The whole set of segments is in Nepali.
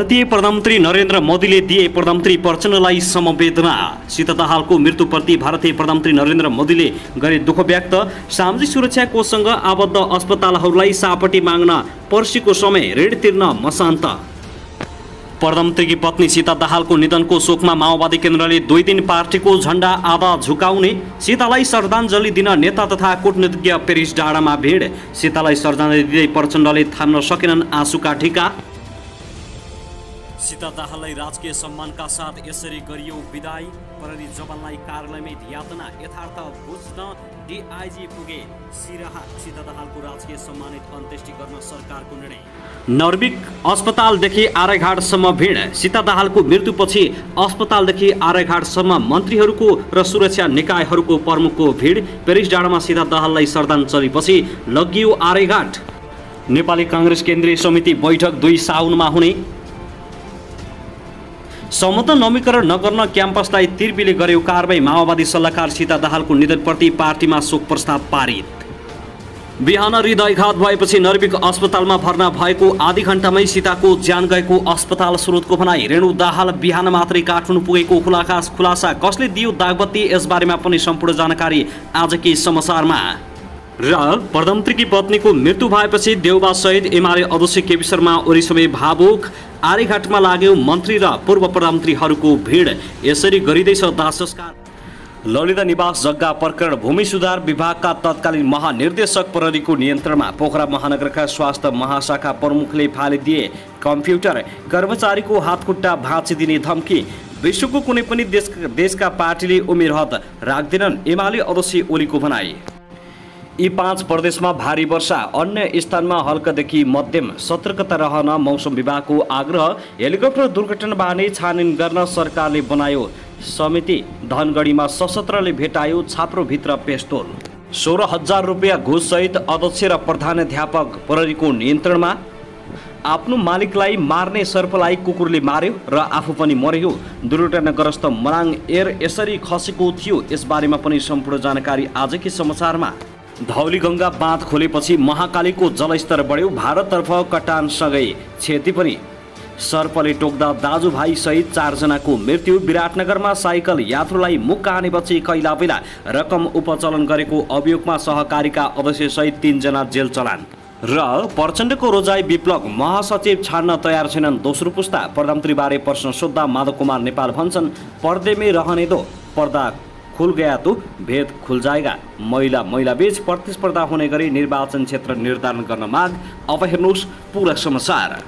भारतीय प्रधानमन्त्री नरेन्द्र मोदीले दिए प्रधानमन्त्री प्रचण्डलाई समवेदना। सीता दाहालको मृत्युप्रति भारतीय प्रधानमन्त्री नरेन्द्र मोदीले गरे दुःख व्यक्त। सामाजिक सुरक्षा कोषसँग आबद्ध अस्पतालहरूलाई सापटी माग्न पर्सीको समय ऋण तिर्न मसान्त। प्रधानमन्त्रीकी पत्नी सीता दाहालको निधनको शोकमा माओवादी केन्द्रले 2 दिन पार्टीको झण्डा आधा झुकाउने। सीतालाई श्रद्धाञ्जली दिन नेता तथा कूटनीतिज्ञ पेरिस डाँडामा भिड। सीतालाई श्रद्धाञ्जली दिँदै प्रचण्डले थाम्न सकेनन् आँसुका ढिका। सीता दाहाललाई राजकीय सम्मानका साथ यसरी गरियो विदाई। प्रहरी जवानलाई कार्यालयमै यातना। यथार्थ बुझ्न डीआईजी पुगे सिराहा। सीता दाहालको राजकीय सम्मानित अन्त्येष्टि गर्न सरकारको निर्णय। नर्विक अस्पतालदेखि आराघाटसम्म भिड। सीता दाहालको मृत्युपछि अस्पतालदेखि आराघाटसम्म मन्त्रीहरूको र सुरक्षा निकायहरूको प्रमुखको भिड। पेरिस डाँडामा सीता दाहाललाई श्रद्धाञ्जलीपछि लगियो आराघाट। नेपाली काङ्ग्रेस केन्द्रीय समिति बैठक 2 साउनमा हुने। समर्थन नवीकरण नगर्न क्याम्पसलाई तिर्बीले गर्यो कारबाही। माओवादी सल्लाहकार सीता दाहालको निधनप्रति पार्टीमा शोक प्रस्ताव पारित। बिहान हृदयघात भएपछि नर्विक अस्पतालमा भर्ना भएको आधी घण्टामै सीताको ज्यान गएको अस्पताल स्रोतको भनाई। रेणु दाहाल बिहान मात्रै काठमाडौँ पुगेको खुलासा कसले दियो दागबत्ती, यसबारेमा पनि सम्पूर्ण जानकारी आजकै समाचारमा। र प्रधानमन्त्रीकी पत्नीको मृत्यु भएपछि देउबा सहित एमाले अध्यक्ष केपी शर्मा ओली सबै भावुक। आराघाटमा लाग्यो मन्त्री र पूर्व प्रधानमन्त्रीहरूको भिड। यसरी गरिँदैछ दाह संस्कार। ललिता निवास जग्गा प्रकरण। भूमि सुधार विभागका तत्कालीन महानिर्देशक प्रहरीको नियन्त्रणमा। पोखरा महानगरका स्वास्थ्य महाशाखा प्रमुखले फालिदिए कम्प्युटर। कर्मचारीको हातखुट्टा भाँचिदिने धम्की। विश्वको कुनै पनि देशका पार्टीले उमेरहद राख्दैनन्, एमाले अध्यक्ष ओलीको भनाई। यी 5 प्रदेशमा भारी वर्षा, अन्य स्थानमा हल्कादेखि मध्यम। सतर्कता रहन मौसम विभागको आग्रह। हेलिकप्टर दुर्घटनाबारे छानबिन गर्न सरकारले बनायो समिति। धनगढीमा सशस्त्रले भेटायो छाप्रोभित्र पेस्तोल। 16,000 रुपियाँ घुससहित अध्यक्ष र प्रधानाध्यापक प्रहरीको नियन्त्रणमा। आफ्नो मालिकलाई मार्ने सर्पलाई कुकुरले मार्यो र आफू पनि मर्यो। दुर्घटनाग्रस्त मनाङ एयर यसरी खसेको थियो। यसबारेमा पनि सम्पूर्ण जानकारी आजकै समाचारमा। धौलीगङ्गा बाँध खोलेपछि महाकालीको जलस्तर बढ्यो। भारततर्फ कटानसँगै क्षति पनि। सर्पले टोक्दा दाजुभाइ सहित 4 जनाको मृत्यु। विराटनगरमा साइकल यात्रुलाई मुक्का हानेपछि कैलाबेला रकम उपचलन गरेको अभियोगमा सहकारीका अध्यक्ष सहित 3 जना जेल चलान। र प्रचण्डको रोजाई विप्लव, महासचिव छाड्न तयार छैनन् दोस्रो पुस्ता। प्रधानमन्त्रीबारे प्रश्न सोद्धा माधव कुमार नेपाल भन्छन् पर्देमै रहने दो, पर्दा खुल गया तो भेद खुल जाएगा। महिला बीच प्रतिस्पर्धा हुने गरी निर्वाचन क्षेत्र निर्धारण गर्न माग। अब हेर्नुहोस् पूरा समाचार।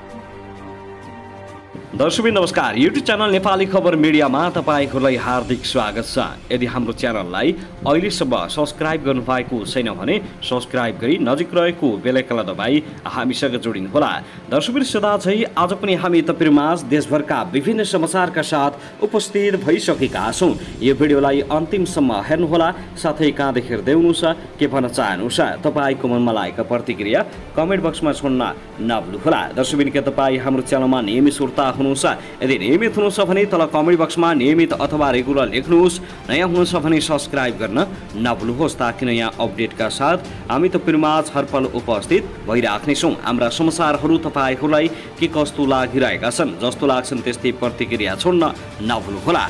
दर्शक नमस्कार, युट्युब च्यानल नेपाली खबर मिडियामा तपाईहरुलाई हार्दिक स्वागत छ। यदि हाम्रो च्यानललाई अहिलेसम्म सब्स्क्राइब गर्नुभएको छैन भने सब्स्क्राइब गरी नजिक रहेको बेल आइकन दबाई हामीसँग जोडिनुहोला। दर्शक सदाझै आज पनि हामी तपाईहरुमाझ देशभरका विभिन्न समाचारका साथ उपस्थित भइसकेका छौं। यो भिडियोलाई अन्तिमसम्म हेर्नुहोला, साथै कहाँ हेर्दै हुनुहुन्छ, के भन्न चाहनुहुन्छ, तपाईको मनमा लागेका प्रतिक्रिया कमेन्ट बक्समा छोड्न नभुल्नुहोला। दर्शक के तपाई हाम्रो च्यानलमा नियमित श्रोता यदि नियमित हुनुहुन्छ भने तल कमेन्ट बक्समा नियमित अथवा रेगुलर लेख्नुहोस्। नयाँ हुनुहुन्छ भने सब्स्क्राइब गर्न नभुल्नुहोस्, ताकि नयाँ अपडेटका साथ हामी तपाईहरुमाझ हरपल उपस्थित भइराख्नेछौँ। हाम्रा समाचारहरू तपाईहरुलाई के कस्तो लागिरहेका छन्, जस्तो लाग्छन् त्यस्तै प्रतिक्रिया छोड्न नभुल्नुहोला।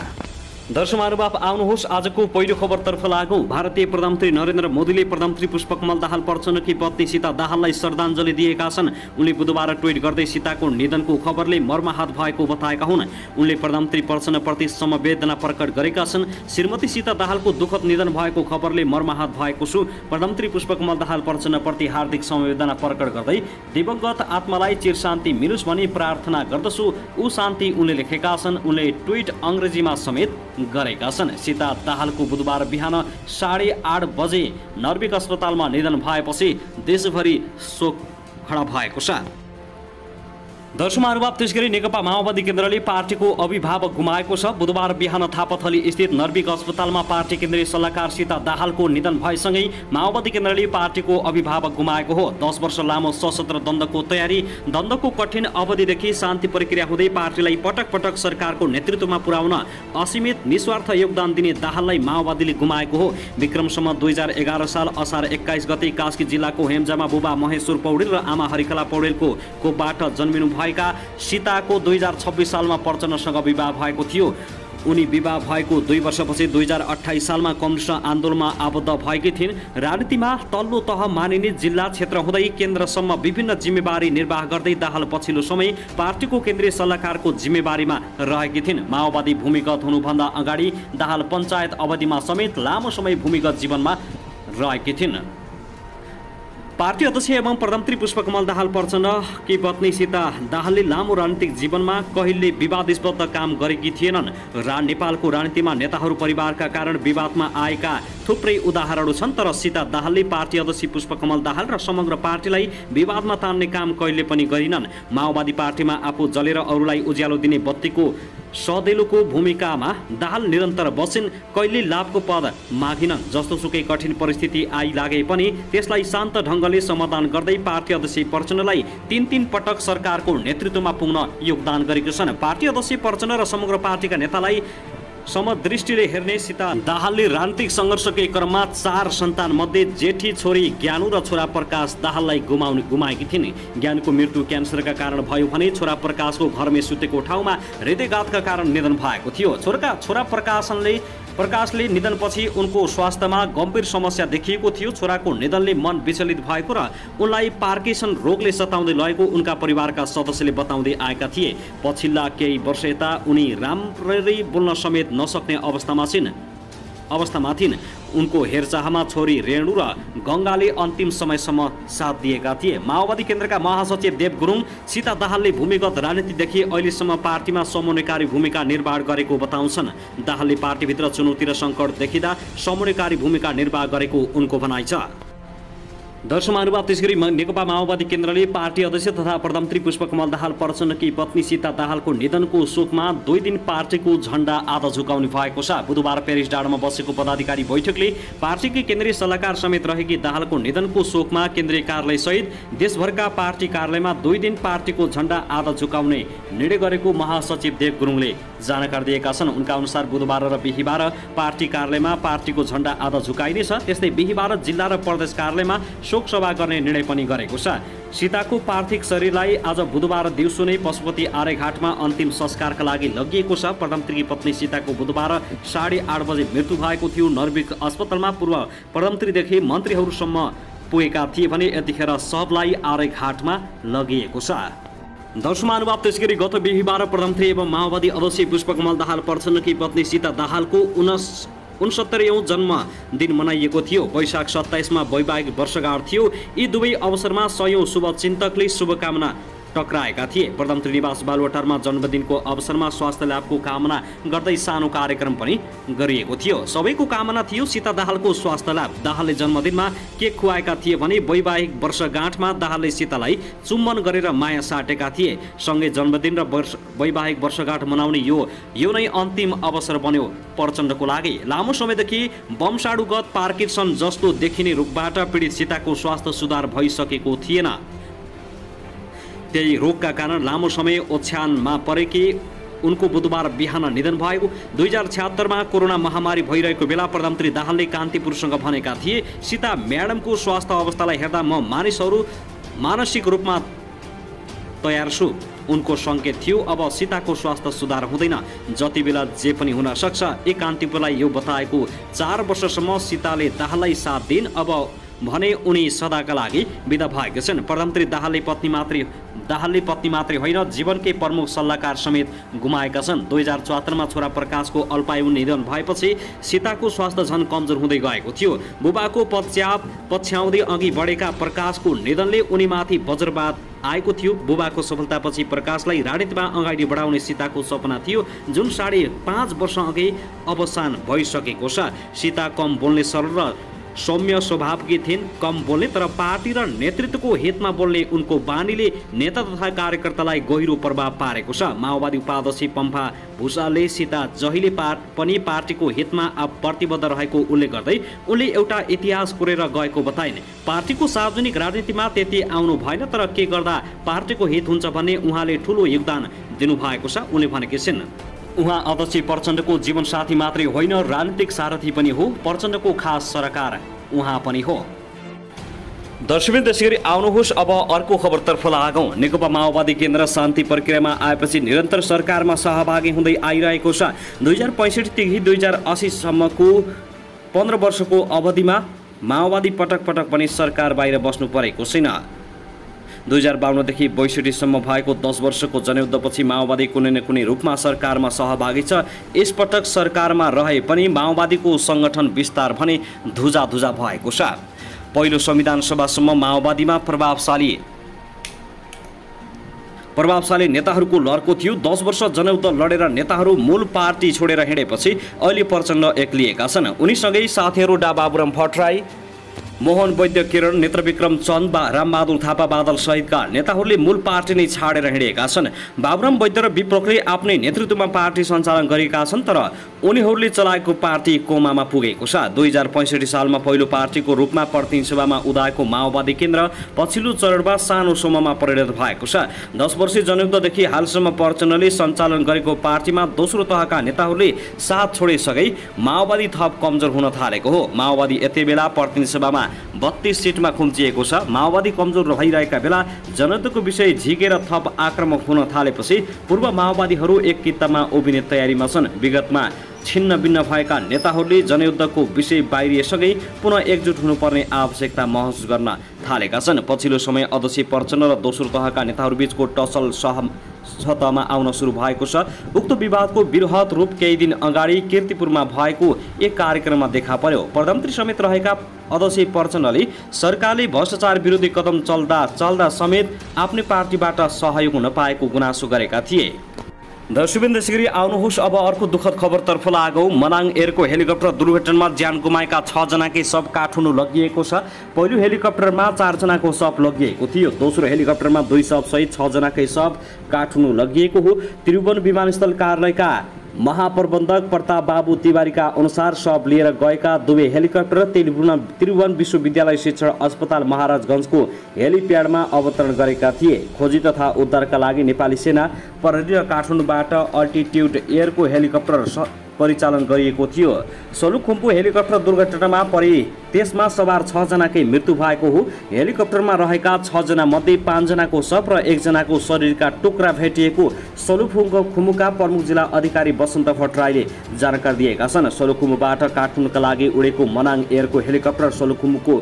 दर्शक महानुभाव आउनुहोस् आजको पहिलो खबरतर्फ लागौं। भारतीय प्रधानमन्त्री नरेन्द्र मोदीले प्रधानमन्त्री पुष्पकमल दाहाल प्रचण्डकी पत्नी सीता दाहाललाई श्रद्धाञ्जली दिएका छन्। उनले बुधबार ट्विट गर्दै सीताको निधनको खबरले मर्माहत भएको बताएका हुन्। उनले प्रधानमन्त्री प्रचण्डप्रति समवेदना प्रकट गरेका छन्। श्रीमती सीता दाहालको दुःखद निधन भएको खबरले मर्माहत भएको छु। प्रधानमन्त्री पुष्पकमल दाहाल प्रचण्डप्रति हार्दिक समवेदना प्रकट गर्दै दिवंगत आत्मालाई चिर शान्ति मिलोस् भनी प्रार्थना गर्दछु। ऊ शान्ति उनले लेखेका छन्। उनले ट्विट अङ्ग्रेजीमा समेत गरेका छन्। सीता दाहालको बुधबार बिहान 8:30 बजे नर्विक अस्पतालमा निधन भएपछि देशभरि शोक खडा भएको छ। दर्शक महानुभाव त्यसगरी नेकपा माओवादी केन्द्रले पार्टीको अभिभावक गुमाएको छ। बुधबार बिहान थापाथली स्थित नर्विक अस्पतालमा पार्टी केन्द्रीय सल्लाहकार सीता दाहालको निधन भएसँगै माओवादी केन्द्रले पार्टीको अभिभावक गुमाएको हो। 10 वर्ष लामो सशस्त्र द्वन्द्वको तयारी, द्वन्द्वको कठिन अवधिदेखि शान्ति प्रक्रिया हुँदै पार्टीलाई पटक पटक सरकारको नेतृत्वमा पुर्याउन असीमित निस्वार्थ योगदान दिने दाहाललाई माओवादीले गुमाएको हो। विक्रमसम्म 2011 साल असार 21 गते कास्की जिल्लाको हेम्जामा बुबा महेश्वर पौडेल र आमा हरिकला पौडेलको कोखबाट जन्मिनु भएका सीताको 2026 सालमा प्रचण्डसँग विवाह भएको थियो। उनी विवाह भएको 2 वर्षपछि 2028 सालमा कम्युनिस्ट आन्दोलनमा आबद्ध भएकी थिइन्। राजनीतिमा तल्लो तह मानिने जिल्ला क्षेत्र हुँदै केन्द्रसम्म विभिन्न जिम्मेवारी निर्वाह गर्दै दाहाल पछिल्लो समय पार्टीको केन्द्रीय सल्लाहकारको जिम्मेवारीमा रहेकी थिइन्। माओवादी भूमिगत हुनुभन्दा अगाडि दाहाल पञ्चायत अवधिमा समेत लामो समय भूमिगत जीवनमा रहेकी थिइन्। पार्टी अध्यक्ष एवं प्रधानमन्त्री पुष्पकमल दाहाल प्रचण्डकी पत्नी सीता दाहालले लामो राजनीतिक जीवनमा कहिले विवादास्पद काम गरेकी थिएनन्। नेपालको राजनीतिमा नेताहरू परिवारका कारण विवादमा आएका थुप्रै उदाहरणहरू छन्, तर सीता दाहालले पार्टी अध्यक्ष पुष्पकमल दाहाल र समग्र पार्टीलाई विवादमा तान्ने काम कहिले पनि गरिनन्। माओवादी पार्टीमा आफू जलेर अरूलाई उज्यालो दिने बत्तीको सदेलोको भूमिकामा दाहाल निरन्तर बसिन्। कहिले लाभको पद मागिनन्। जस्तोसुकै कठिन परिस्थिति आइलागे पनि त्यसलाई शान्त ढङ्गले समाधान गर्दै पार्टी अध्यक्ष प्रचण्डलाई 3 पटक सरकारको नेतृत्वमा पुग्न योगदान गरेका छन्। पार्टी अध्यक्ष प्रचण्ड र समग्र पार्टीका नेतालाई समदृष्टिले हेर्ने सीता दाहालले राजनीतिक सङ्घर्षकै क्रममा 4 सन्तान मध्ये जेठी छोरी ज्ञानु र छोरा प्रकाश दाहाललाई गुमाएकी थिइन्। ज्ञानुको मृत्यु क्यान्सरका कारण भयो भने छोरा प्रकाशको घरमै सुतेको ठाउँमा हृदयघातका कारण निधन भएको थियो। छोरा प्रकाशले निधनपछि उनको स्वास्थ्यमा गम्भीर समस्या देखिएको थियो। छोराको निधनले मन विचलित भएको र उनलाई पार्किसन रोगले सताउँदै लगेको उनका परिवारका सदस्यले बताउँदै आएका थिए। पछिल्ला केही वर्ष यता उनी राम्ररी बोल्न समेत नसक्ने अवस्थामा थिइन्। उनको हेरचाहमा छोरी रेणु र गङ्गाले अन्तिम समयसम्म साथ दिएका थिए। माओवादी केन्द्रका महासचिव देव गुरुङ सीता दाहालले भूमिगत राजनीतिदेखि अहिलेसम्म पार्टीमा समन्वयकारी भूमिका निर्वाह गरेको बताउँछन्। दाहालले पार्टीभित्र चुनौती र सङ्कट देखिँदा समन्वयकारी भूमिका निर्वाह गरेको उनको भनाइ छ। दर्शकमानुभाव त्यसगरी नेकपा माओवादी केन्द्रले पार्टी अध्यक्ष तथा प्रधानमन्त्री पुष्पकमल दाहाल प्रचण्डकी पत्नी सीता दाहालको निधनको शोकमा 2 दिन पार्टीको झण्डा आधा झुकाउने भएको छ। बुधबार पेरिस डाँडामा बसेको पदाधिकारी बैठकले पार्टीकी केन्द्रीय सल्लाहकार समेत रहेकी दाहालको निधनको शोकमा केन्द्रीय कार्यालय सहित देशभरका पार्टी कार्यालयमा 2 दिन पार्टीको झण्डा आधा झुकाउने निर्णय गरेको महासचिव देव गुरुङले जानकारी दिएका छन्। उनका अनुसार बुधबार र बिहिबार पार्टी कार्यालयमा पार्टीको झण्डा आधा झुकाइनेछ। त्यस्तै बिहिबार जिल्ला र प्रदेश कार्यालयमा शोक सभा गर्ने निर्णय पनि गरेको छ। सीताको पार्थिव शरीरलाई आज बुधबार दिउँसो नै पशुपति आर्यघाटमा अन्तिम संस्कारका लागि लगिएको छ। प्रधानमन्त्रीकी पत्नी सीताको बुधबार 8:30 बजे मृत्यु भएको थियो। नर्विक अस्पतालमा पूर्व प्रधानमन्त्रीदेखि मन्त्रीहरूसम्म पुगेका थिए भने यतिखेर शवलाई आर्यघाटमा लगिएको छ। दर्शकमानुभाव त्यसगरी गत बिहिबार प्रधानमन्त्री एवं माओवादी अध्यक्ष पुष्पकमल दाहाल प्रचण्डकी पत्नी सीता दाहालको 69औं जन्मदिन मनाइएको थियो। वैशाख 27 मा वैवाहिक वर्षगाँठ थियो। यी दुवै अवसरमा 100औं शुभचिन्तकले शुभकामना टक्राएका थिए। प्रधानमन्त्री निवास बालुवाटारमा जन्मदिनको अवसरमा स्वास्थ्य लाभको कामना गर्दै सानो कार्यक्रम पनि गरिएको थियो। सबैको कामना थियो सीता दाहालको स्वास्थ्य लाभ। दाहालले जन्मदिनमा केक खुवाएका थिए भने वैवाहिक वर्षगाँठमा दाहालले सीतालाई चुम्बन गरेर माया साटेका थिए। सँगै जन्मदिन र वैवाहिक वर्षगाँठ मनाउने यो नै अन्तिम अवसर बन्यो प्रचण्डको लागि। लामो समयदेखि वंशाणुगत पार्किन्सन जस्तो देखिने रोगबाट पीडित सीताको स्वास्थ्य सुधार भइसकेको थिएन। त्यही रोगका कारण लामो समय ओछ्यानमा परेकी उनको बुधबार बिहान निधन भयो। 2076 मा कोरोना महामारी भइरहेको बेला प्रधानमन्त्री दाहालले कान्तिपुरसँग भनेका थिए, सीता म्याडमको स्वास्थ्य अवस्थालाई हेर्दा म मानिसहरू मानसिक रूपमा तयार छु। उनको सङ्केत थियो अब सीताको स्वास्थ्य सुधार हुँदैन, जति बेला जे पनि हुन सक्छ। एक कान्तिपुरलाई यो बताएको 4 वर्षसम्म सीताले दाहाललाई साथ दिइन्। अब भने उनी सदाका लागि बिदा भएका छन्। प्रधानमन्त्री दाहालले पत्नी मात्रै होइन जीवनकै प्रमुख सल्लाहकार समेत गुमाएका छन्। 2074 मा छोरा प्रकाशको अल्पायु निधन भएपछि सीताको स्वास्थ्य झन कमजोर हुँदै गएको थियो। बुबाको पछ्याउँदै अघि बढेका प्रकाशको निधनले उनीमाथि वज्रपात आएको थियो। बुबाको सफलतापछि प्रकाशलाई राजनीतिमा अगाडि बढाउने सीताको सपना थियो, जुन 5.5 वर्ष अघि अवसान भइसकेको छ। सीता कम बोल्ने सरल र सौम्य स्वभावकी थिइन्। कम बोल्ने तर पार्टी र नेतृत्वको हितमा बोल्ने उनको बानीले नेता तथा कार्यकर्तालाई गहिरो प्रभाव पारेको छ। माओवादी उपाध्यक्ष पम्फा भूषालले सीता जहिले पनि पार्टीको हितमा प्रतिबद्ध रहेको उल्लेख गर्दै उनले एउटा इतिहास कोरेर गएको बताइन्। पार्टीको सार्वजनिक राजनीतिमा त्यति आउनु भएन, तर के गर्दा पार्टीको हित हुन्छ भन्ने उहाँले ठूलो योगदान दिनुभएको छ उनले भनेकी छिन्। उहाँ अध्यक्ष प्रचण्डको जीवनसाथी मात्रै होइन, राजनीतिक सारथी पनि हो। प्रचण्डको खास सरोकार उहाँ पनि हो। दर्शकवृन्द त्यसैगरी आउनुहोस् अब अर्को खबरतर्फ लागौँ। नेकपा माओवादी केन्द्र शान्ति प्रक्रियामा आएपछि निरन्तर सरकारमा सहभागी हुँदै आइरहेको छ। 2065 देखि 2080 सम्मको 15 वर्षको अवधिमा माओवादी पटक पटक पनि सरकार बाहिर बस्नु परेको छैन। 2052 देखि 62 सम्म भएको 10 वर्षको जनयुद्धपछि माओवादी कुनै न कुनै रूपमा सरकारमा सहभागी छ। यसपटक सरकारमा रहे पनि माओवादीको सङ्गठन विस्तार भने धुजा भएको छ। पहिलो संविधान सभासम्म माओवादीमा प्रभावशाली नेताहरूको लड्को थियो। 10 वर्ष जनयुद्ध लडेर नेताहरू मूल पार्टी छोडेर हिँडेपछि अहिले प्रचण्ड एक्लिएका छन्। उनीसँगै साथीहरू डा बाबुराम भट्टराई, मोहन वैद्य, किरण, नेत्रविक्रम चन्द, रामबहादुर थापा बादल सहितका नेताहरूले मूल पार्टी नै छाडेर हिँडेका छन्। बाबुराम वैद्य र विप्लवले आफ्नै नेतृत्वमा पार्टी सञ्चालन गरेका छन्, तर उनीहरूले चलाएको पार्टी कोमामा पुगेको छ। 2065 सालमा पहिलो पार्टीको रूपमा प्रतिनिधि सभामा उदाएको माओवादी केन्द्र पछिल्लो चरणमा सानो समूहमा परिणत भएको छ। 10 वर्षीय जनयुद्धदेखि हालसम्म प्रचण्डले सञ्चालन गरेको पार्टीमा दोस्रो तहका नेताहरूले साथ छोडिसके माओवादी थप कमजोर हुन थालेको हो। माओवादी यति बेला प्रतिनिधि सभामा 32 सिटमा खुम्चिएको छ। माओवादी कमजोर भइरहेका बेला जनयुद्धको विषय झिकेर थप आक्रामक हुन थालेपछि पूर्व माओवादीहरू एक कित्तामा उभिने तयारीमा छन्। विगतमा छिन्न भिन्न भएका नेताहरूले जनयुद्धको विषय बाहिरिएसँगै पुनः एकजुट हुनुपर्ने आवश्यकता महसुस गर्न थालेका छन्। पछिल्लो समय अध्यक्ष प्रचण्ड र दोस्रो तहका नेताहरूबीचको टसल सतहमा आउन सुरु भएको छ। उक्त विवादको वृहत रूप केही दिन अगाडि कीर्तिपुरमा भएको एक कार्यक्रममा देखा पर्यो। प्रधानमन्त्री समेत रहेका अध्यक्ष प्रचण्डले सरकारले भ्रष्टाचार विरोधी कदम चल्दा समेत आफ्नै पार्टीबाट सहयोग हुन पाएको गुनासो गरेका थिए। दर्शकवृन्द त्यसैगरी आउनुहोस् अब अर्को दुःखद खबरतर्फ लागौँ। मनाङ एयरको हेलिकप्टर दुर्घटनामा ज्यान गुमाएका 6 जनाकै शव काठमाडौँ लगिएको छ। पहिलो हेलिकप्टरमा 4 जनाको शव लगिएको थियो। दोस्रो हेलिकप्टरमा 2 शव सहित 6 जनाकै शव काठमाडौँ लगिएको हो। त्रिभुवन विमानस्थल कार्यालयका महाप्रबन्धक प्रताप बाबु तिवारीका अनुसार शव लिएर गएका दुवै हेलिकप्टर त्रिभुवन विश्वविद्यालय शिक्षण अस्पताल महाराजगञ्जको हेलिप्याडमा अवतरण गरेका थिए। खोजी तथा उद्धारका लागि नेपाली सेना प्रहरी र काठमाडौँबाट अल्टिट्युड एयरको हेलिकप्टर परिचालन गरिएको थियो। सोलुखुम्बु हेलिकप्टर दुर्घटनामा परि त्यसमा सवार 6 जनाकै मृत्यु भएको हो। हेलिकप्टरमा रहेका 6 जना मध्ये 5 जनाको शव र 1 जनाको शरीरका टुक्रा भेटिएको सोलुखुम्बुका प्रमुख जिल्ला अधिकारी वसन्त भट्टराईले जानकारी दिएका छन्। सोलुखुम्बुबाट काठमाडौँका लागि उडेको मनाङ एयरको हेलिकप्टर सोलुखुम्बुको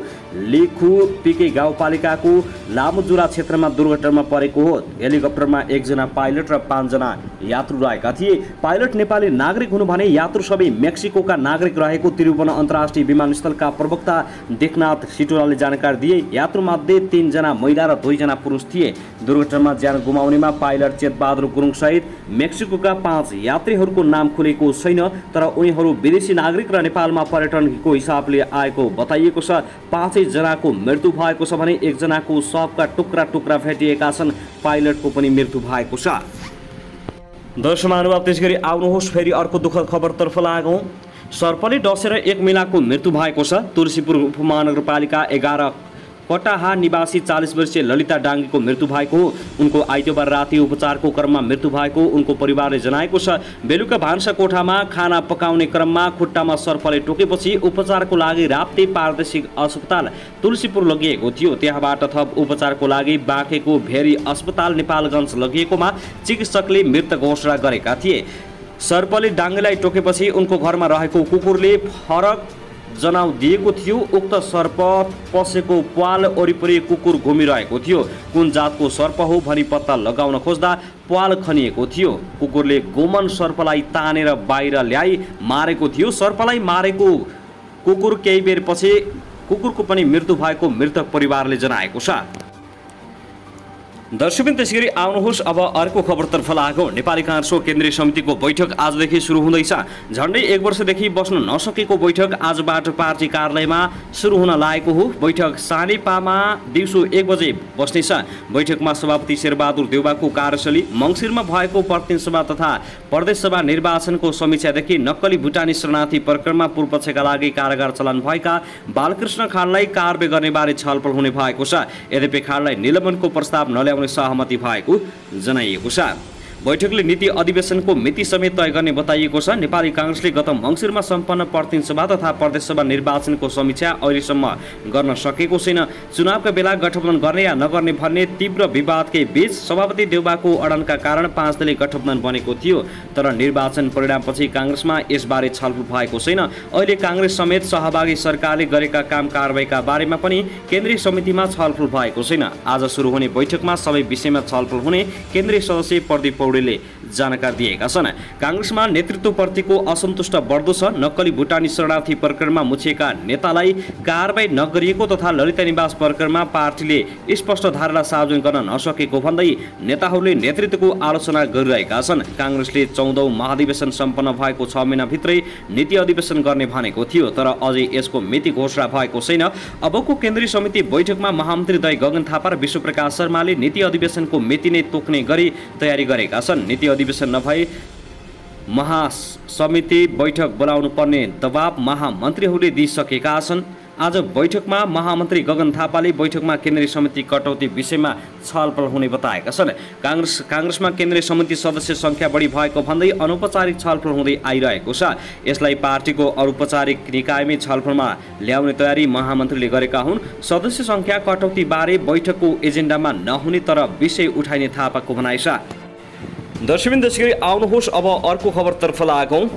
लिखु पिके गाउँपालिकाको लामोजुरा क्षेत्रमा दुर्घटनामा परेको हो। हेलिकप्टरमा 1 जना पाइलट र 5 जना यात्रु रहेका थिए। पाइलट नेपाली नागरिक हुनु भने यात्रु सबै मेक्सिकोका नागरिक रहेको त्रिभुवन अन्तर्राष्ट्रिय विमानस्थलका प्रवक्ता देवनाथ सिटोलाले जानकारी दिए। यात्रुमध्ये 3 जना महिला र 2 जना पुरुष थिए। दुर्घटनामा ज्यान गुमाउनेमा पाइलट चेतबहादुर गुरुङ सहित मेक्सिकोका 5 यात्रीहरूको नाम खुलेको छैन, तर उनीहरू विदेशी नागरिक र नेपालमा पर्यटनको हिसाबले आएको बताइएको छ। 5 जनाको मृत्यु भएको छ भने 1 जनाको शवका टुक्रा भेटिएका छन्। पाइलटको पनि मृत्यु भएको छ। दर्शक महानुभाव त्यसैगरी आउनुहोस् फेरि अर्को दुःखद खबरतर्फ लागौँ। सर्पले डसेर 1 महिलाको मृत्यु भएको छ। तुलसीपुर उपमहानगरपालिका 11 कटाहा निवासी 40 वर्षीय ललिता डाङ्गीको मृत्यु भएको हो। उनको आइतबार राति उपचारको क्रममा मृत्यु भएको उनको परिवारले जनाएको छ। बेलुका भान्सा कोठामा खाना पकाउने क्रममा खुट्टामा सर्पले टोकेपछि उपचारको लागि राप्ती प्रादेशिक अस्पताल तुलसीपुर लगिएको थियो। त्यहाँबाट थप उपचारको लागि बाँकेको भेरी अस्पताल नेपालगञ्ज लगिएकोमा चिकित्सकले मृत घोषणा गरेका थिए। सर्पले डाङ्गीलाई टोकेपछि उनको घरमा रहेको कुकुरले फरक जनाउ दिएको थियो। उक्त सर्प पसेको प्वाल वरिपरि कुकुर घुमिरहेको थियो। कुन जातको सर्प हो भनी पत्ता लगाउन खोज्दा प्वाल खनिएको थियो। कुकुरले गोमन सर्पलाई तानेर बाहिर ल्याई मारेको थियो। सर्पलाई मारेको कुकुर केही बेरपछि कुकुरको पनि मृत्यु भएको मृतक परिवारले जनाएको छ। दर्शकवृन्द त्यसैगरी आउनुहोस् अब अर्को खबरतर्फ लागौँ। नेपाली काङ्ग्रेसको केन्द्रीय समितिको बैठक आजदेखि सुरु हुँदैछ। झन्डै 1 वर्षदेखि बस्न नसकेको बैठक आजबाट पार्टी कार्यालयमा सुरु हुन लागेको हो। बैठक सानेपामा दिउँसो 1 बजे बस्नेछ। बैठकमा सभापति शेरबहादुर देउवाको कार्यशैली, मङ्सिरमा भएको प्रतिनिधि सभा तथा प्रदेश सभा निर्वाचनको समीक्षादेखि नक्कली भुटानी शरणार्थी प्रकरणमा पूर्वपक्षका लागि कारागार चलान भएका बालकृष्ण खाँडलाई कारबाही गर्ने बारे छलफल हुने भएको छ। यद्यपि खाँडलाई निलम्बनको प्रस्ताव नल्याउने सहमति भएको जनाइएको छ। बैठकले नीति अधिवेशनको मिति समेत तय गर्ने बताइएको छ। नेपाली कांग्रेसले गत मङ्सिरमा सम्पन्न प्रतिनिधि सभा तथा प्रदेश सभा निर्वाचनको समीक्षा अहिलेसम्म गर्न सकेको छैन। चुनावका बेला गठबन्धन गर्ने या नगर्ने भन्ने तीव्र विवादकै बीच सभापति देउबाको अडानका कारण 5 दलीय गठबन्धन बनेको थियो, तर निर्वाचन परिणामपछि कांग्रेसमा यसबारे छलफल भएको छैन। अहिले कांग्रेस समेत सहभागी सरकारले गरेका काम कारबाहीका बारेमा पनि केन्द्रीय समितिमा छलफल भएको छैन। आज सुरु हुने बैठकमा सबै विषयमा छलफल हुने केन्द्रीय सदस्य प्रदीप पौडेलले जानकारी दिएका छन्। कांग्रेसमा नेतृत्वप्रतिको असन्तुष्ट बढ्दो छ। नक्कली भुटानी शरणार्थी प्रकरणमा मुछिएका नेतालाई कारबाही नगरिएको तथा ललिता निवास प्रकरणमा पार्टीले स्पष्ट धारणा सार्वजनिक गर्न नसकेको भन्दै नेताहरूले नेतृत्वको आलोचना गरिरहेका छन्। कांग्रेसले 14औं महाधिवेशन सम्पन्न भएको 6 महिनाभित्रै नीति अधिवेशन गर्ने भनेको थियो, तर अझै यसको मिति घोषणा भएको छैन। अबको केन्द्रीय समिति बैठकमा महामन्त्री दय गगन थापा र विश्वप्रकाश शर्माले नीति अधिवेशनको मिति नै तोक्ने गरी तयारी गरेका छन्। नीति अधिवेशन नभए महासमिति बैठक बोलाउनु पर्ने दबाब महामन्त्रीहरूले दिइसकेका छन्। आज बैठकमा महामन्त्री गगन थापाले बैठकमा केन्द्रीय समिति कटौती विषयमा छलफल हुने बताएका छन्। कांग्रेसमा केन्द्रीय समिति सदस्य संख्या बढी भएको भन्दै अनौपचारिक छलफल हुँदै आइरहेको छ। यसलाई पार्टीको औपचारिक निकायमै छलफलमा ल्याउने तयारी महामन्त्रीले गरेका हुन्। सदस्य संख्या कटौती बारे बैठकको एजेन्डामा नहुने तर विषय उठाइने थापाको भनाइ छ। दर्शकवृन्द, त्यसैगरी आउनुहोस् अब अर्को खबरतर्फ लागौं।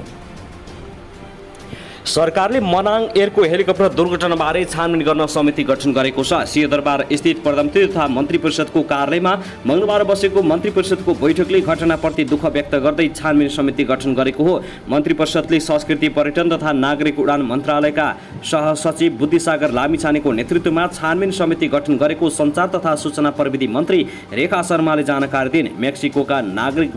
सरकारले मनाङ एयरको हेलिकप्टर दुर्घटनाबारे छानबिन गर्न समिति गठन गरेको छ। सिंहदरबार स्थित प्रधानमन्त्री तथा मन्त्री परिषदको कार्यालयमा मंगलबार बसेको मन्त्री परिषदको बैठकले घटनाप्रति दुःख व्यक्त गर्दै छानबिन समिति गठन गरेको हो। मन्त्री परिषदले संस्कृति, पर्यटन तथा नागरिक उडान मन्त्रालयका सहसचिव बुद्धिसागर लामिछानेको नेतृत्वमा छानबिन समिति गठन गरेको सञ्चार तथा सूचना प्रविधि मन्त्री रेखा शर्माले जानकारी दिए। मेक्सिकोका नागरिक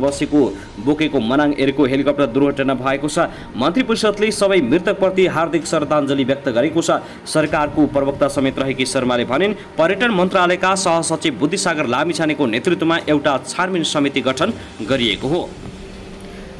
बोकेको मनाङ एयरको हेलिकप्टर दुर्घटना भएको छ। मन्त्री परिषदले सबै मृतक प्रति हार्दिक श्रद्धाञ्जली व्यक्त गरेको छ। सरकारको प्रवक्ता समेत रहेकी शर्माले भनिन्, पर्यटन मन्त्रालयका सहसचिव बुद्धिसागर लामिछानेको नेतृत्वमा एउटा छानबिन समिति गठन गरिएको हो।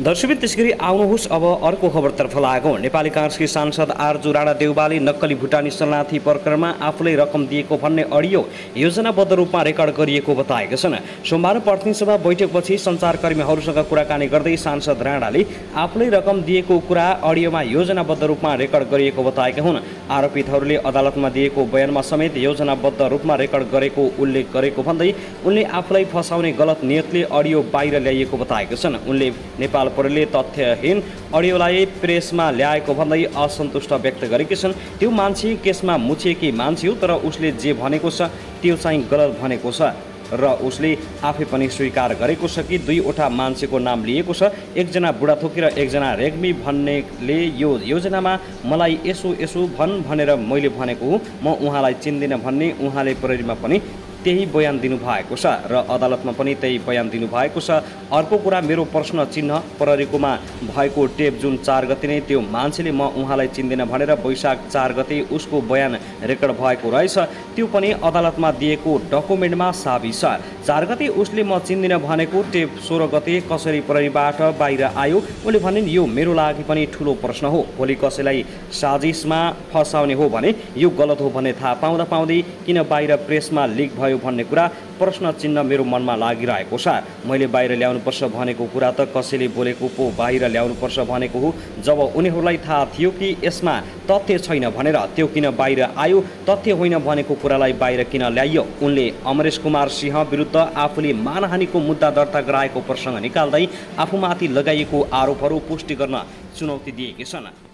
दर्शकवृन्द, त्यसैगरी आउनुहोस् अब अर्को खबरतर्फ लागौं। नेपाली कांग्रेसकी सांसद आरजु राणा देउबाले नक्कली भुटानी शरणार्थी प्रकरणमा आफूलाई रकम दिएको भन्ने अडियो योजनाबद्ध रूपमा रेकर्ड गरिएको बताएका छन्। सोमबार प्रतिनिधि सभा बैठकपछि सञ्चारकर्मीहरूसँग कुराकानी गर्दै सांसद राणाले आफूलाई रकम दिएको कुरा अडियोमा योजनाबद्ध रूपमा रेकर्ड गरिएको बताएका हुन्। आरोपितहरूले अदालतमा दिएको बयानमा समेत योजनाबद्ध रूपमा रेकर्ड गरेको उल्लेख गरेको भन्दै उनले आफूलाई फसाउने गलत नियतले अडियो बाहिर ल्याइएको बताएका छन्। उनले नेपाल प्रहरीले तथ्यहीन अडियोलाई प्रेसमा ल्याएको भन्दै असन्तुष्ट व्यक्त गरेकी छन्। त्यो मान्छे केसमा मुछिएकी मान्छे हो, तर उसले जे भनेको छ त्यो चाहिँ गलत भनेको छ र उसले आफै पनि स्वीकार गरेको छ कि 2वटा मान्छेको नाम लिएको छ, एकजना बुढाथोकी र एकजना रेग्मी भन्नेले यो योजनामा मलाई यसो भनेर मैले भनेको हो, म उहाँलाई चिन्दिनँ भन्ने उहाँले प्रहरीमा पनि त्यही बयान दिनुभएको छ र अदालतमा पनि त्यही बयान दिनुभएको छ। अर्को कुरा, मेरो प्रश्न चिन्ह प्रहरीकोमा भएको टेप जुन 4 गते नै त्यो मान्छेले म उहाँलाई चिन्दिनँ भनेर वैशाख 4 गते उसको बयान रेकर्ड भएको रहेछ, त्यो पनि अदालतमा दिएको डकुमेन्टमा साबित छ। 4 गते उसले म चिन्दिनँ भनेको टेप 16 गते कसरी प्रहरीबाट बाहिर आयो? उनले भनिन्, यो मेरो लागि पनि ठुलो प्रश्न हो। भोलि कसैलाई साजिसमा फसाउने हो भने यो गलत हो भन्ने थाहा पाउँदै किन बाहिर प्रेसमा लिक भयो भन्ने कुरा प्रश्न चिन्ह मेरो मनमा लागिरहेको छ। मैले बाहिर ल्याउनुपर्छ भनेको कुरा त कसैले बोलेको पो बाहिर ल्याउनुपर्छ भनेको हो। जब उनीहरूलाई थाहा थियो कि यसमा तथ्य छैन भनेर त्यो किन बाहिर आयो? तथ्य होइन भनेको कुरालाई बाहिर किन ल्याइयो? उनले अमरेश कुमार सिंह विरुद्ध आफूले मानहानिको मुद्दा दर्ता गराएको प्रसङ्ग निकाल्दै आफूमाथि लगाइएको आरोपहरू पुष्टि गर्न चुनौती दिएकी छन्।